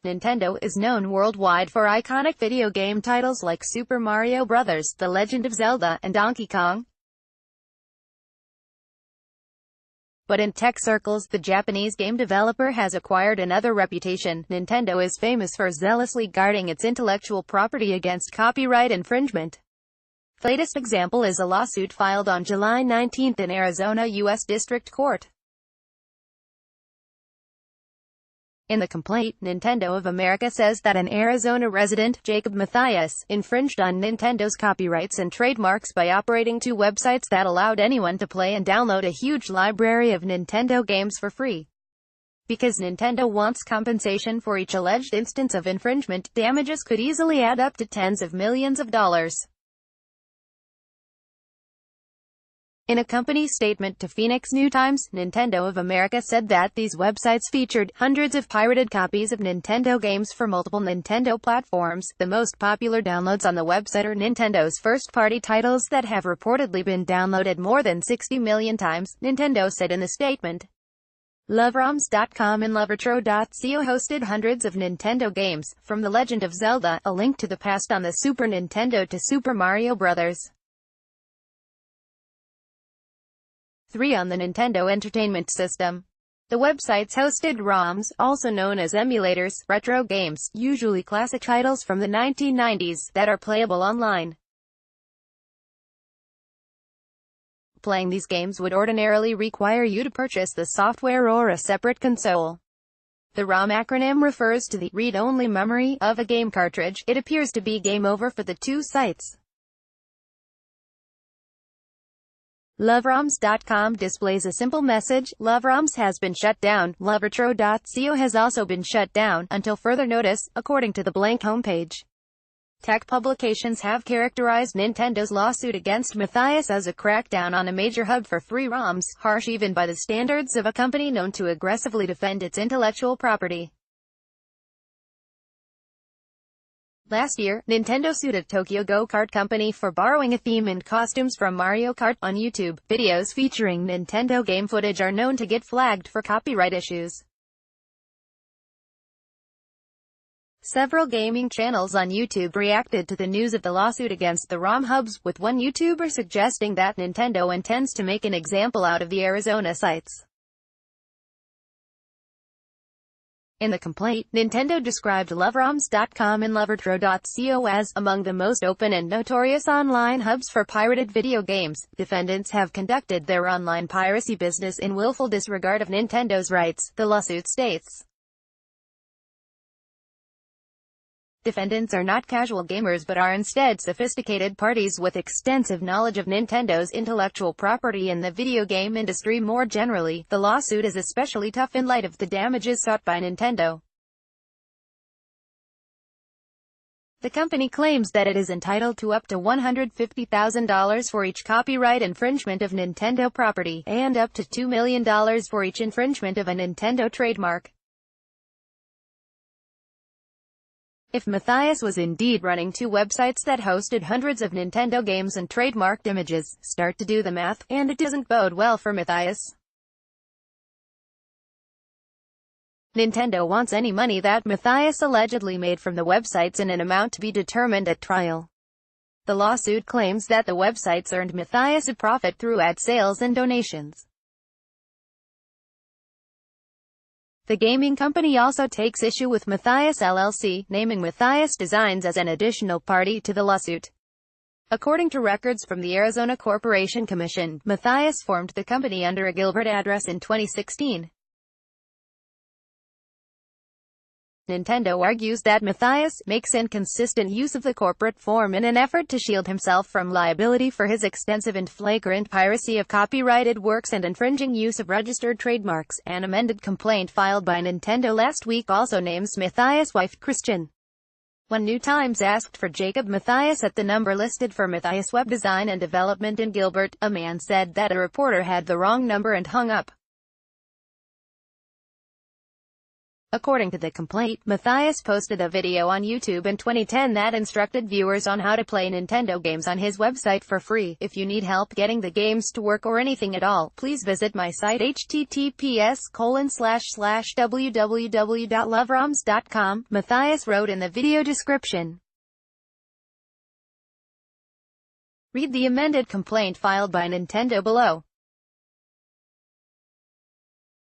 Nintendo is known worldwide for iconic video game titles like Super Mario Bros., The Legend of Zelda, and Donkey Kong. But in tech circles, the Japanese game developer has acquired another reputation. Nintendo is famous for zealously guarding its intellectual property against copyright infringement. The latest example is a lawsuit filed on July 19 in Arizona U.S. District Court. In the complaint, Nintendo of America says that an Arizona resident, Jacob Matthias, infringed on Nintendo's copyrights and trademarks by operating two websites that allowed anyone to play and download a huge library of Nintendo games for free. Because Nintendo wants compensation for each alleged instance of infringement, damages could easily add up to tens of millions of dollars. In a company statement to Phoenix New-Times, Nintendo of America said that these websites featured hundreds of pirated copies of Nintendo games for multiple Nintendo platforms. The most popular downloads on the website are Nintendo's first-party titles that have reportedly been downloaded more than 60 million times, Nintendo said in the statement. LoveRoms.com and LoveRetro.co hosted hundreds of Nintendo games, from The Legend of Zelda, A Link to the Past on the Super Nintendo to Super Mario Bros. 3 on the Nintendo Entertainment System. The websites hosted ROMs, also known as emulators, retro games, usually classic titles from the 1990s, that are playable online. Playing these games would ordinarily require you to purchase the software or a separate console. The ROM acronym refers to the read-only memory of a game cartridge. It appears to be game over for the two sites. LoveRoms.com displays a simple message: LoveRoms has been shut down. LoveRetro.co has also been shut down, until further notice, according to the blank homepage. Tech publications have characterized Nintendo's lawsuit against Matthias as a crackdown on a major hub for free ROMs, harsh even by the standards of a company known to aggressively defend its intellectual property. Last year, Nintendo sued a Tokyo go-kart company for borrowing a theme and costumes from Mario Kart. On YouTube, videos featuring Nintendo game footage are known to get flagged for copyright issues. Several gaming channels on YouTube reacted to the news of the lawsuit against the ROM hubs, with one YouTuber suggesting that Nintendo intends to make an example out of the Arizona sites. In the complaint, Nintendo described LoveRoms.com and LoveRetro.co as among the most open and notorious online hubs for pirated video games. Defendants have conducted their online piracy business in willful disregard of Nintendo's rights, the lawsuit states. Defendants are not casual gamers but are instead sophisticated parties with extensive knowledge of Nintendo's intellectual property and the video game industry more generally. The lawsuit is especially tough in light of the damages sought by Nintendo. The company claims that it is entitled to up to $150,000 for each copyright infringement of Nintendo property, and up to $2 million for each infringement of a Nintendo trademark. If Matthias was indeed running two websites that hosted hundreds of Nintendo games and trademarked images, start to do the math, and it doesn't bode well for Matthias. Nintendo wants any money that Matthias allegedly made from the websites in an amount to be determined at trial. The lawsuit claims that the websites earned Matthias a profit through ad sales and donations. The gaming company also takes issue with Matthias LLC, naming Matthias Designs as an additional party to the lawsuit. According to records from the Arizona Corporation Commission, Matthias formed the company under a Gilbert address in 2016. Nintendo argues that Matthias makes inconsistent use of the corporate form in an effort to shield himself from liability for his extensive and flagrant piracy of copyrighted works and infringing use of registered trademarks. An amended complaint filed by Nintendo last week also names Matthias' wife Christian. When New Times asked for Jacob Matthias at the number listed for Matthias Web Design and Development in Gilbert, a man said that a reporter had the wrong number and hung up. According to the complaint, Matthias posted a video on YouTube in 2010 that instructed viewers on how to play Nintendo games on his website for free. If you need help getting the games to work or anything at all, please visit my site https://www.loveroms.com, Matthias wrote in the video description. Read the amended complaint filed by Nintendo below.